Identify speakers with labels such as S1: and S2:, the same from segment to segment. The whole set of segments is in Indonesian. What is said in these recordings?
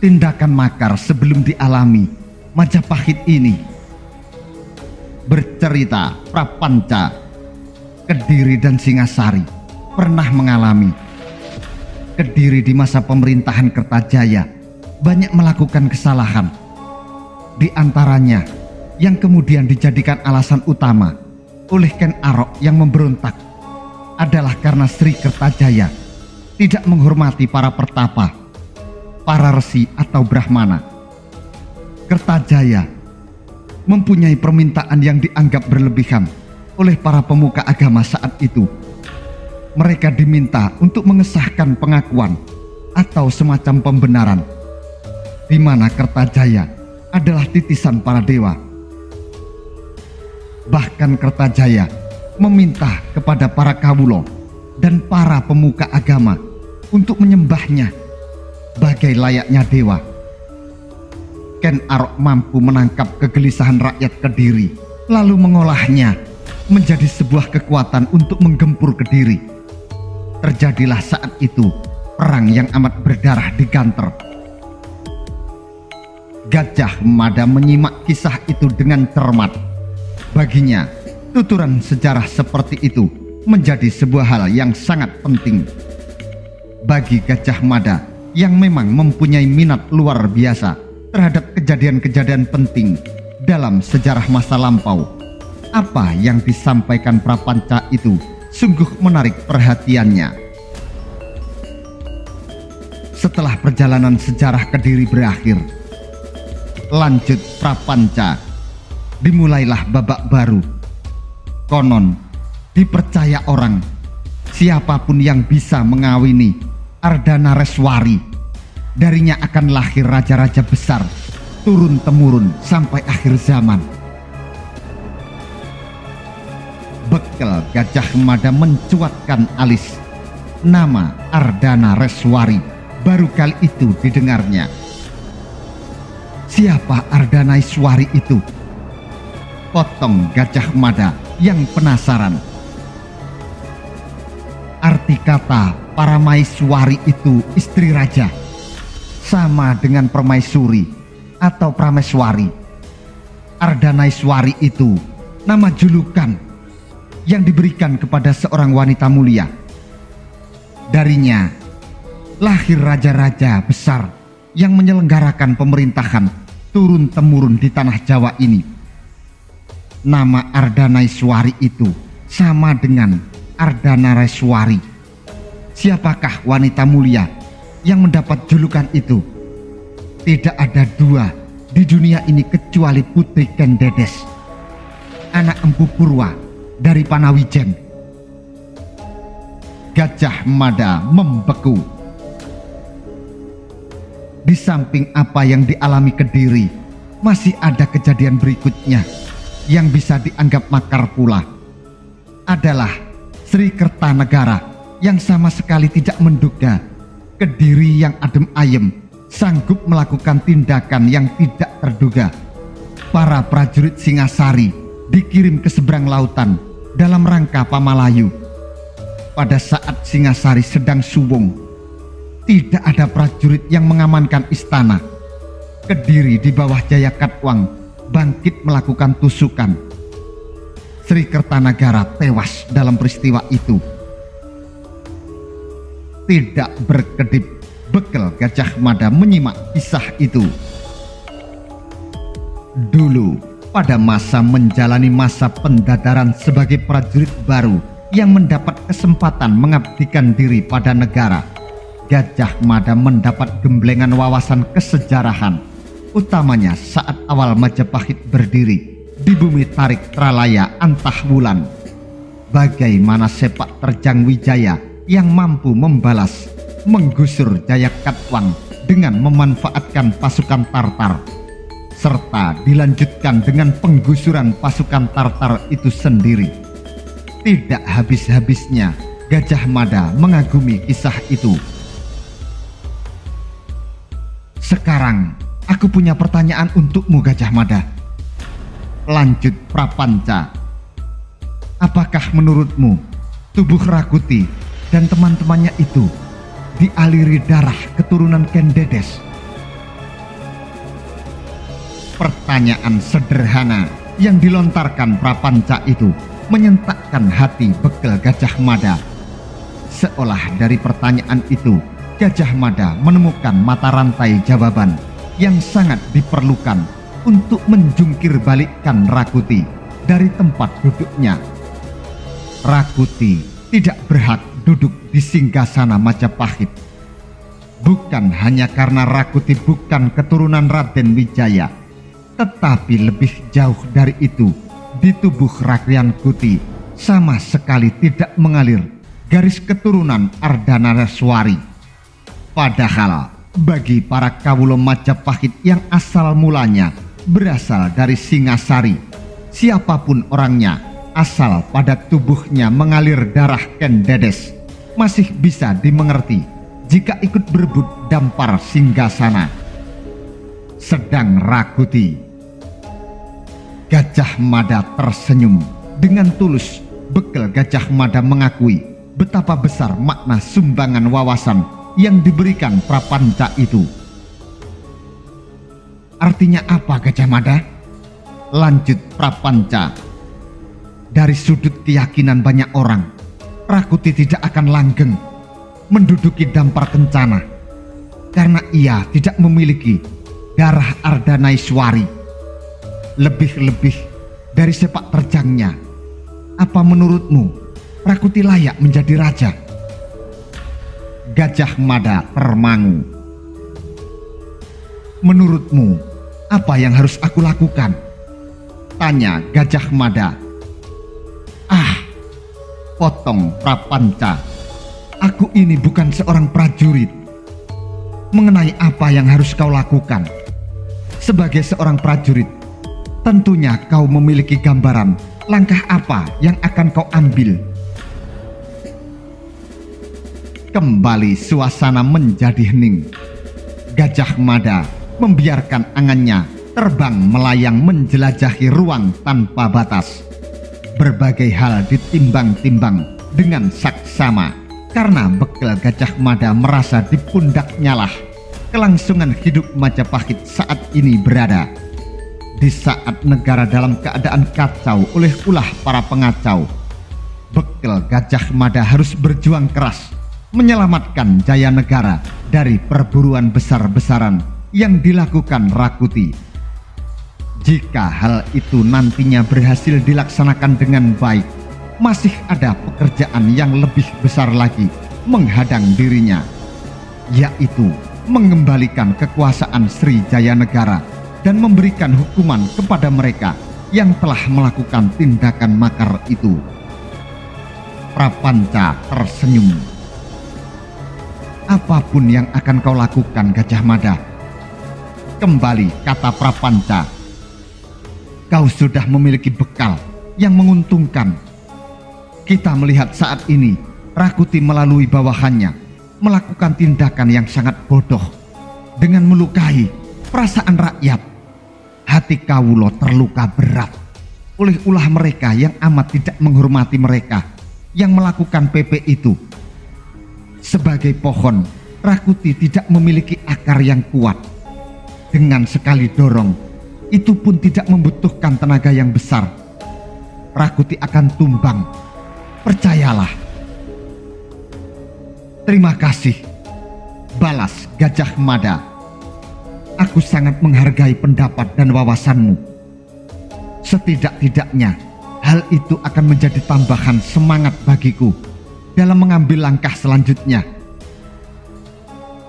S1: tindakan makar sebelum dialami Majapahit ini. Bercerita Prapanca, Kediri dan Singasari pernah mengalami. Kediri di masa pemerintahan Kertajaya banyak melakukan kesalahan. Di antaranya yang kemudian dijadikan alasan utama oleh Ken Arok yang memberontak adalah karena Sri Kertajaya tidak menghormati para pertapa, para resi atau brahmana. Kertajaya mempunyai permintaan yang dianggap berlebihan oleh para pemuka agama saat itu. Mereka diminta untuk mengesahkan pengakuan atau semacam pembenaran di mana Kertajaya adalah titisan para dewa. Bahkan Kertajaya meminta kepada para kawulo dan para pemuka agama untuk menyembahnya bagai layaknya dewa. Ken Arok mampu menangkap kegelisahan rakyat Kediri, lalu mengolahnya menjadi sebuah kekuatan untuk menggempur Kediri. Terjadilah saat itu perang yang amat berdarah di Ganter. Gajah Mada menyimak kisah itu dengan cermat. Baginya, tuturan sejarah seperti itu menjadi sebuah hal yang sangat penting. Bagi Gajah Mada yang memang mempunyai minat luar biasa terhadap kejadian-kejadian penting dalam sejarah masa lampau, apa yang disampaikan Prapanca itu sungguh menarik perhatiannya. Setelah perjalanan sejarah Kediri berakhir, lanjut Prapanca, dimulailah babak baru. Konon dipercaya orang, siapapun yang bisa mengawini Ardhanareswari, darinya akan lahir raja-raja besar turun-temurun sampai akhir zaman. Bekel Gajah Mada mencuatkan alis. Nama Ardhanareswari baru kali itu didengarnya. Siapa Ardhanareswari itu? Potong Gajah Mada yang penasaran. Arti kata Paramaiswari itu istri raja, sama dengan permaisuri atau prameswari. Ardhanareswari itu nama julukan yang diberikan kepada seorang wanita mulia. Darinya lahir raja-raja besar yang menyelenggarakan pemerintahan turun-temurun di tanah Jawa ini. Nama Ardhanareswari itu sama dengan Ardhanareswari. Siapakah wanita mulia yang mendapat julukan itu? Tidak ada dua di dunia ini kecuali Putri Kendedes, anak Empu Purwa dari Panawijen. Gajah Mada membeku. Di samping apa yang dialami Kediri, masih ada kejadian berikutnya yang bisa dianggap makar pula. Adalah Sri Kertanegara yang sama sekali tidak menduga Kediri yang adem ayem sanggup melakukan tindakan yang tidak terduga. Para prajurit Singasari dikirim ke seberang lautan dalam rangka Pamalayu. Pada saat Singasari sedang suwung, tidak ada prajurit yang mengamankan istana. Kediri di bawah Jaya Katwang bangkit melakukan tusukan. Sri Kertanegara tewas dalam peristiwa itu. Tidak berkedip, Bekel Gajah Mada menyimak kisah itu. Dulu, pada masa menjalani masa pendadaran sebagai prajurit baru yang mendapat kesempatan mengabdikan diri pada negara, Gajah Mada mendapat gemblengan wawasan kesejarahan, utamanya saat awal Majapahit berdiri di bumi Tarik Tralaya Antahwulan. Bagaimana sepak terjang Wijaya yang mampu membalas, menggusur Jaya Katwang dengan memanfaatkan pasukan Tartar, serta dilanjutkan dengan penggusuran pasukan Tartar itu sendiri. Tidak habis-habisnya Gajah Mada mengagumi kisah itu. Sekarang aku punya pertanyaan untukmu, Gajah Mada. Lanjut Prapanca. Apakah menurutmu tubuh Rakuti dan teman-temannya itu dialiri darah keturunan Kendedes? Pertanyaan sederhana yang dilontarkan Prapanca itu menyentakkan hati Bekel Gajah Mada. Seolah dari pertanyaan itu Gajah Mada menemukan mata rantai jawaban yang sangat diperlukan untuk menjungkir balikkan Rakuti dari tempat duduknya. Rakuti tidak berhak duduk di singgasana Majapahit. Bukan hanya karena Rakuti bukan keturunan Raden Wijaya, tetapi lebih jauh dari itu, di tubuh Rakryankuti sama sekali tidak mengalir garis keturunan Ardanaraswari. Padahal bagi para kawula Majapahit yang asal mulanya berasal dari Singasari, siapapun orangnya, asal pada tubuhnya mengalir darah Ken Dedes, masih bisa dimengerti jika ikut berebut dampar singgasana. Sedang Rakuti, Gajah Mada tersenyum dengan tulus. Bekel Gajah Mada mengakui betapa besar makna sumbangan wawasan yang diberikan Prapanca itu. Artinya apa, Gajah Mada? Lanjut Prapanca. Dari sudut keyakinan banyak orang, Rakuti tidak akan langgeng menduduki dampar kencana karena ia tidak memiliki darah Ardanaiswari. Lebih-lebih dari sepak terjangnya, apa menurutmu Rakuti layak menjadi raja? Gajah Mada termangu. Menurutmu apa yang harus aku lakukan? Tanya Gajah Mada. Potong Prapanca. Aku ini bukan seorang prajurit. Mengenai apa yang harus kau lakukan sebagai seorang prajurit, tentunya kau memiliki gambaran langkah apa yang akan kau ambil. Kembali suasana menjadi hening. Gajah Mada membiarkan angannya terbang melayang menjelajahi ruang tanpa batas. Berbagai hal ditimbang-timbang dengan saksama karena Bekel Gajah Mada merasa di pundaknya lah kelangsungan hidup Majapahit saat ini berada. Di saat negara dalam keadaan kacau oleh ulah para pengacau, Bekel Gajah Mada harus berjuang keras menyelamatkan jaya negara dari perburuan besar-besaran yang dilakukan Rakuti. Jika hal itu nantinya berhasil dilaksanakan dengan baik, masih ada pekerjaan yang lebih besar lagi menghadang dirinya, yaitu mengembalikan kekuasaan Sri Jaya Negara dan memberikan hukuman kepada mereka yang telah melakukan tindakan makar itu. Prapanca tersenyum. Apapun yang akan kau lakukan, Gajah Mada, kembali kata Prapanca, kau sudah memiliki bekal yang menguntungkan. Kita melihat saat ini Rakuti melalui bawahannya melakukan tindakan yang sangat bodoh dengan melukai perasaan rakyat. Hati kawulo terluka berat oleh ulah mereka yang amat tidak menghormati mereka yang melakukan PP itu. Sebagai pohon, Rakuti tidak memiliki akar yang kuat. Dengan sekali dorong, itu pun tidak membutuhkan tenaga yang besar. Rakuti akan tumbang, percayalah. Terima kasih, balas Gajah Mada. Aku sangat menghargai pendapat dan wawasanmu. Setidak-tidaknya hal itu akan menjadi tambahan semangat bagiku dalam mengambil langkah selanjutnya.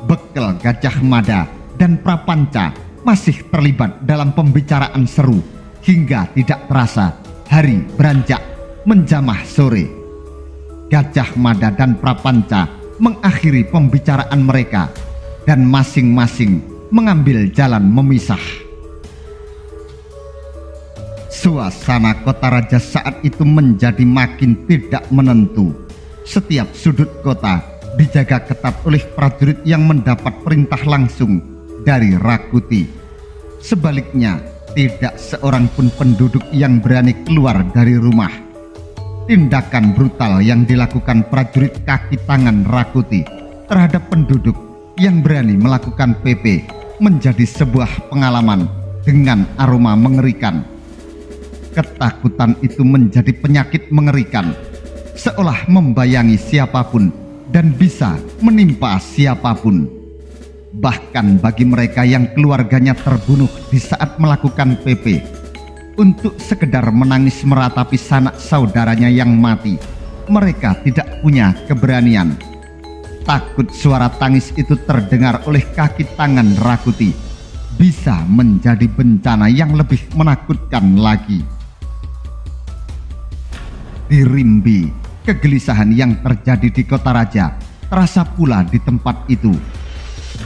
S1: Bekel Gajah Mada dan Prapanca masih terlibat dalam pembicaraan seru hingga tidak terasa hari beranjak menjamah sore. Gajah Mada dan Prapanca mengakhiri pembicaraan mereka dan masing-masing mengambil jalan memisah. Suasana kota raja saat itu menjadi makin tidak menentu. Setiap sudut kota dijaga ketat oleh prajurit yang mendapat perintah langsung dari Rakuti. Sebaliknya, tidak seorang pun penduduk yang berani keluar dari rumah. Tindakan brutal yang dilakukan prajurit kaki tangan Rakuti terhadap penduduk yang berani melakukan PP menjadi sebuah pengalaman dengan aroma mengerikan. Ketakutan itu menjadi penyakit mengerikan, seolah membayangi siapapun dan bisa menimpa siapapun. Bahkan bagi mereka yang keluarganya terbunuh di saat melakukan PP, untuk sekedar menangis meratapi sanak saudaranya yang mati, mereka tidak punya keberanian. Takut suara tangis itu terdengar oleh kaki tangan Rakuti bisa menjadi bencana yang lebih menakutkan lagi. Di Rimbi, kegelisahan yang terjadi di kota raja terasa pula di tempat itu.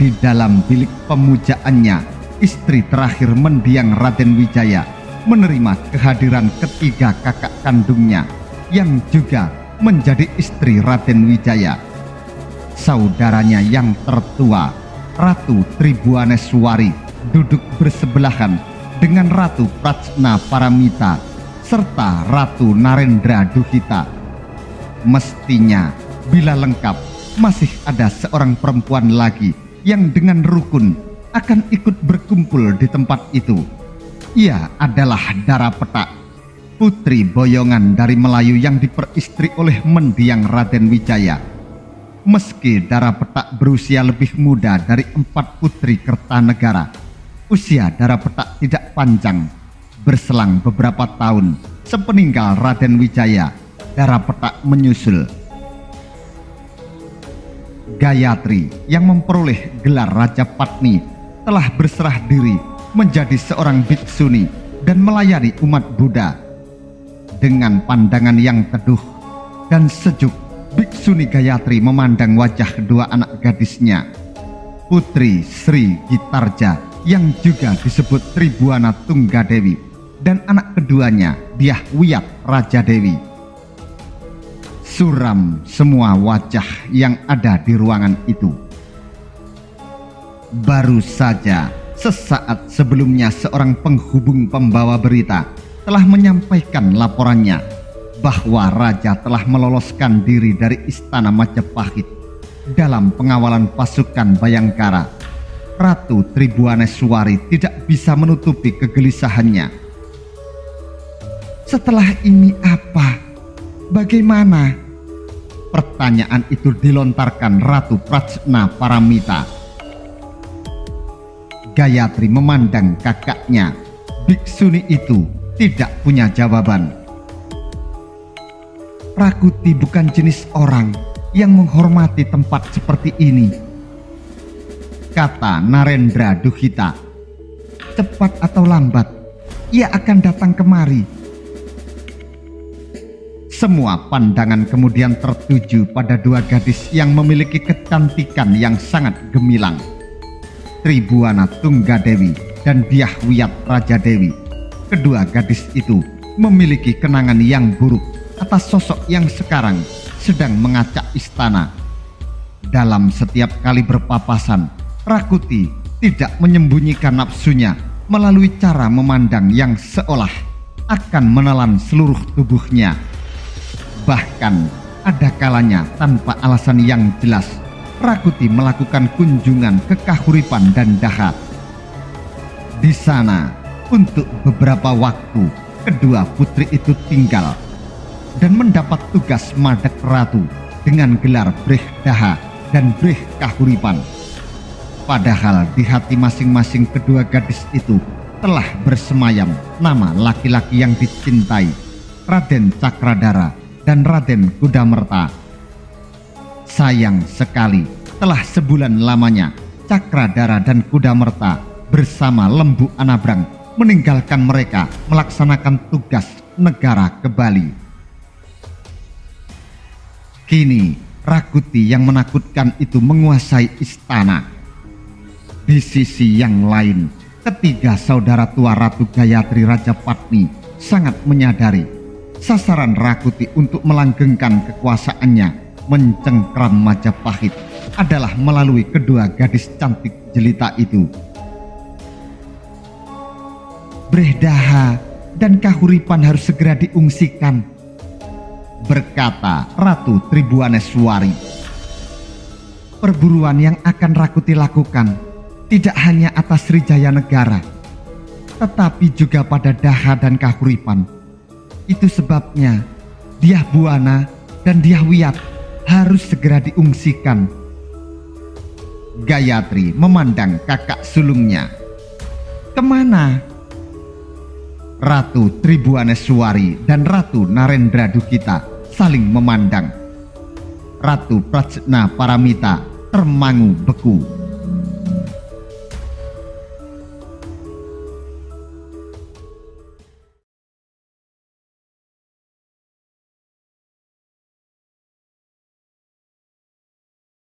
S1: Di dalam bilik pemujaannya, istri terakhir mendiang Raden Wijaya menerima kehadiran ketiga kakak kandungnya yang juga menjadi istri Raden Wijaya. Saudaranya yang tertua, Ratu Tribuaneswari, duduk bersebelahan dengan Ratu Prajna Paramita serta Ratu Narendra Duhita. Mestinya bila lengkap, masih ada seorang perempuan lagi yang dengan rukun akan ikut berkumpul di tempat itu. Ia adalah Dara Petak, putri boyongan dari Melayu yang diperistri oleh mendiang Raden Wijaya. Meski Dara Petak berusia lebih muda dari 4 putri Kertanegara, usia Dara Petak tidak panjang. Berselang beberapa tahun sepeninggal Raden Wijaya, Dara Petak menyusul. Gayatri yang memperoleh gelar Raja Patni telah berserah diri menjadi seorang biksuni dan melayani umat Buddha. Dengan pandangan yang teduh dan sejuk, Biksuni Gayatri memandang wajah kedua anak gadisnya, Putri Sri Gitarja yang juga disebut Tribuana Tunggadewi, dan anak keduanya Dyah Wiyat Raja Dewi. Suram semua wajah yang ada di ruangan itu. Baru saja sesaat sebelumnya seorang penghubung pembawa berita telah menyampaikan laporannya bahwa raja telah meloloskan diri dari istana Majapahit dalam pengawalan pasukan Bayangkara. Ratu Tribuaneswari tidak bisa menutupi kegelisahannya. Setelah ini apa? Bagaimana? Pertanyaan itu dilontarkan Ratu Prajna Paramita. Gayatri memandang kakaknya. Biksuni itu tidak punya jawaban. Rakuti bukan jenis orang yang menghormati tempat seperti ini, kata Narendra Duhita. Cepat atau lambat, ia akan datang kemari. Semua pandangan kemudian tertuju pada dua gadis yang memiliki kecantikan yang sangat gemilang, Tribuana Tunggadewi dan Dyah Wiyat Raja Dewi. Kedua gadis itu memiliki kenangan yang buruk atas sosok yang sekarang sedang mengacak istana. Dalam setiap kali berpapasan, Rakuti tidak menyembunyikan nafsunya melalui cara memandang yang seolah akan menelan seluruh tubuhnya. Bahkan ada kalanya tanpa alasan yang jelas, Rakuti melakukan kunjungan ke Kahuripan dan Daha. Di sana, untuk beberapa waktu, kedua putri itu tinggal dan mendapat tugas madeg ratu dengan gelar Breh Daha dan Breh Kahuripan. Padahal di hati masing-masing kedua gadis itu telah bersemayam nama laki-laki yang dicintai, Raden Cakradara dan Raden Kudamerta. Sayang sekali, telah sebulan lamanya Cakradara dan Kudamerta bersama Lembu Anabrang meninggalkan mereka melaksanakan tugas negara ke Bali. Kini Rakuti yang menakutkan itu menguasai istana. Di sisi yang lain, ketiga saudara tua Ratu Gayatri Raja Patni sangat menyadari sasaran Rakuti untuk melanggengkan kekuasaannya mencengkram Majapahit adalah melalui kedua gadis cantik jelita itu. Breh Daha dan Kahuripan harus segera diungsikan, berkata Ratu Tribuaneswari. Perburuan yang akan Rakuti lakukan tidak hanya atas Srijaya Negara, tetapi juga pada daha dan kahuripan. Itu sebabnya Dyah Buana dan Dyah Wiyat harus segera diungsikan. Gayatri memandang kakak sulungnya. Kemana? Ratu Tribuaneswari dan Ratu Narendra Dukita saling memandang. Ratu Prajna Paramita termangu beku.